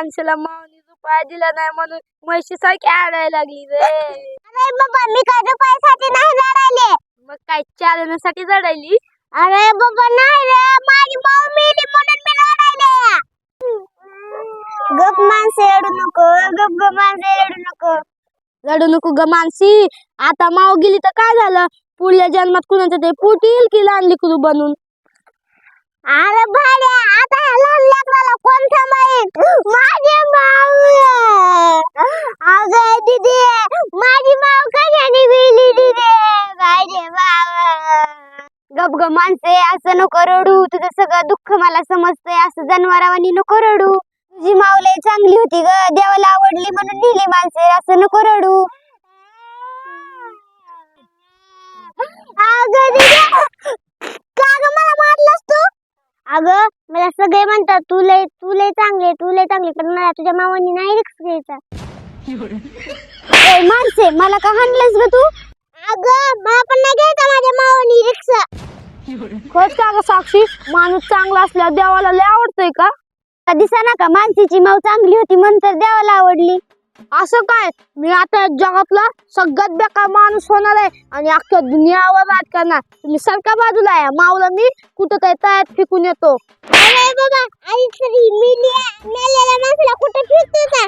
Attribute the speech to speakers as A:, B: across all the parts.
A: माणसाला मावनी रुपया दिला नाही म्हणून म्हशी सारखी आडायला लागली रे.
B: अरे बाबा मी काय रुपयासाठी नाही रडायले.
A: मग काय चालण्यासाठी रडायली?
B: अरे बाबा नाही रे, माझी माऊ मेली म्हणून मी रडायले. गप माणसे रडू नको, गप गप माणसे रडू नको.
A: रडू नको ग मानसी. आता माव गेली तर काय झालं? पुढल्या जन्मात कुणाचं ते पोटी येईल की लहान लेकरू बनून.
B: अरे भाड्या, आता ह्या लहान लेकराला कोण सांभाळेल? माझी माऊ. अगं दीदी, माझी माऊ कशाने मेली दीदी? माझी माऊ. गप ग माणसे, असं नको रडू. तुझं सगळं दुःख मला समजतंय. असं जनावरावानी नको रडू. तुझी माऊ लय चांगली होती ग, देवाला आवडली म्हणून नेली माणसे. असं नको रडू. अगं दीदी, का ग मला मारलंस तू? अगं मला सगळे म्हणतात तू लय चांगली, पण मला तुझ्या मावानी नाही रिक्स घ्यायचा. माणसे, मला का हाणलंस ग तू? अगं मला पण नाही घ्यायचा माझ्या मावानी रिक्स.
A: खरंच का ग साक्षी? माणूस चांगला असल्यावर देवाला लय आवडतोय का?
B: दिसा ना का माणसाची माऊ चांगली होती म्हणून तर देवाला आवडली.
A: असं काय? मी आता जगातला सगळ्यात बेकार माणूस होणार आहे आणि अख्ख्या दुनियावर राज करणार. तुम्ही सरका बाजूला आहे. माऊला मी कुठं काय तयात फेकून येतो.
B: अरे बाबा, आई तरी मेलेल्या माणसाला कुठे फेकते का?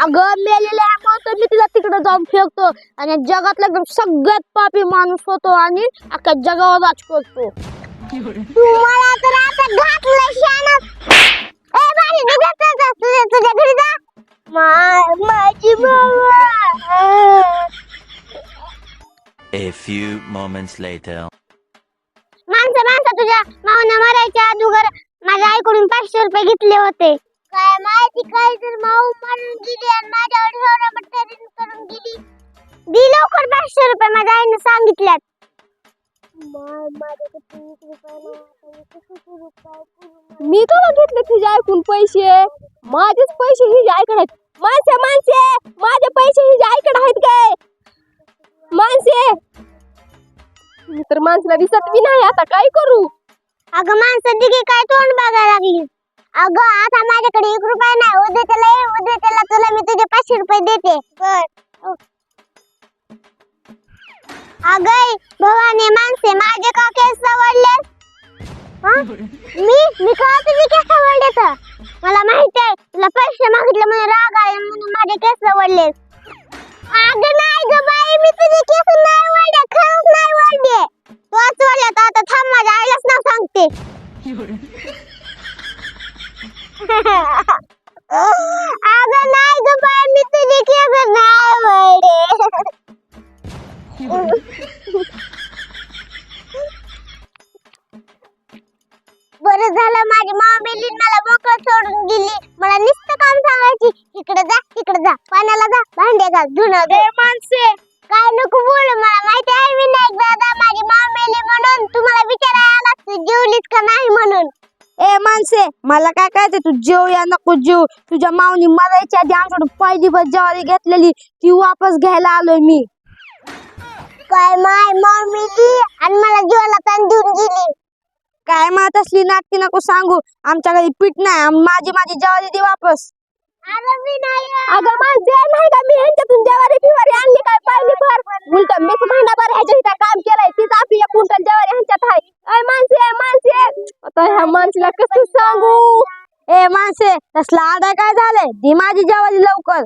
A: अगं मेलेल्या आहे तर मी तिला तिकडे जाऊन फेकतो आणि जगातला एकदम सगळ्यात पापी माणूस होतो आणि अख्ख्या जगावर राज करतो.
B: तुम्हाला तर आता घातलं शानच. ए बाई, तुझ्या घरी जा. माझी माऊ.
C: A few moments later.
B: माणसं तुझ्या माऊने मरायच्या अगोदर माझ्या आईकडून 500 रुपये घेतले होते. काय माहिती काय तर माऊ मरून गेली आणि माझ्यावर सोडामटरी करून गेली. दे लवकर 500 रुपये, माझ्या आईने सांगितल्यात.
A: मी तुला घेतले तुझ्या ऐकून पैसे. माझेच पैसे हिच्या आईकडे आहेत. माणसे माझे पैसे हिच्या आईकडे आहेत काय? माणसे, मी तर माणसाला दिसत बी नाही. आता काय करू?
B: अगं माणसं दिगी काय तोंड बघायला लागली. अगं आता माझ्याकडे 1 रुपया नाही. उद्या त्याला तुला मी तुझे 500 रुपये देते. अगं भवानी, माणसे माझे का केस आवडले? मी का तुझे केस आवडले? तर मला माहित आहे तुला पैसे मागितले म्हणून राग आला म्हणून माझे केस आवडले. अगं नाही ग बाई, मी तुझे केस नाही आवडले, खरंच नाही आवडले. तू आवडले तर आता थांब, माझ्या आईलाच नाव सांगते. अगं नाही ग बाई, मी तुझे केस नाही आवडले. बरं झालं माझी माँ मेली, मला मोकळं सोडून गेली. मला नुसतं काम सांगायची, इकडे जा, पाण्याला जा, भांडे घाल, धुणं धु.
A: माणसे,
B: काय नको बोलू, मला माहिती आहे विनायक दादा माझी माँ मेली म्हणून. तुम्हाला विचारायला आला तू जेवलीस का नाही म्हणून.
A: ए माणसे, मला काय कळते तू जेव या नको जेव. तुझ्या माऊनी मरायच्या आधी आमच्याकडून पहिली बस ज्वारी घेतलेली ती वापस घ्यायला आलोय मी.
B: काय माय माँ मेली आणि मला जेवायला पण देऊन गेली.
A: काय मात असली नाटकी नको सांगू. आमच्या घरी पीठ नाही. माझी ज्वारी दे वापस.
B: अरे विनायक,
A: अगं माणसे नाही का, मी ह्यांच्यातून ज्वारी फिवारी आणली काय पाहिली भर. उलट मीच महिनाभर ह्याच्या इथं काम केलंय. तीच आपली 1 क्विंटल ज्वारी ह्यांच्यात आहे. अय माणसे, आता ह्या माणसाला कसं सांगू? ए माणसे, तसला आडा काय झालंय? दी माझी ज्वारी लवकर.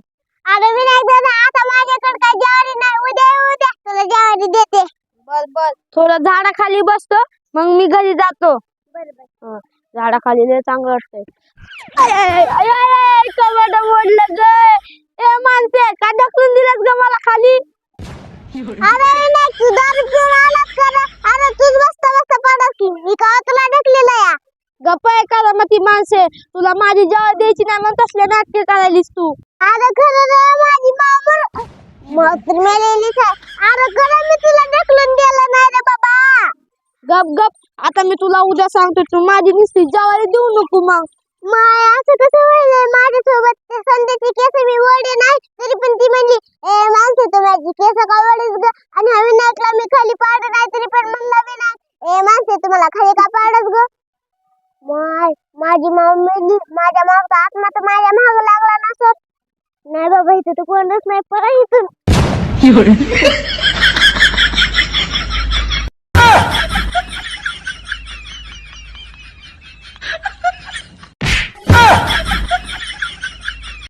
B: अरे विनायक दादा, आता माझ्याकडे काय ज्वारी नाही. उद्या तुला ज्वारी देते.
A: बर थोडं झाडाखाली बसतो, मग मी घरी जातो. झाडाखाली लय चांगलं वाटतंय. कमड मोडलं ग. ए माणसे, का ढकलून दिलंस ग मला खाली?
B: अरे विनायक, तू दारू पिऊन आलास का रे? अरे तूच बसता पडस की, मी का तुला ढकलेलं या?
A: गप्प आहे का मग ती माणसे? तुला माझी जेव्हा द्यायची नाही मग तसले नाटके करायलीस तू.
B: अरे खरं रे, माझी मामूर तर मेलेलीच आहे. अरे खरं मी तुला ढकलून दिलं नाही रे बाबा.
A: गप आता मी तुला उद्या सांगतो. तू माझी नुसती ज्वारी देऊ नको मग.
B: माय असं कसं व्हायलंय माझ्यासोबत? संध्याची केस मी वडे नाही तरी पण ती म्हणली, ए माणसे तू माझी केस का वडीस ग? आणि हा विनायकला मी खाली पाडत नाही तरी पण म्हणला विनायक, ए माणसे तुम्हाला खाली का पाडस ग? माय माझी माऊ मेली, माझ्या मागचा आत्मा तर माझ्या माग लागला नसत. नाही बाबा, इथं तर कोणच नाही, पळा इथून.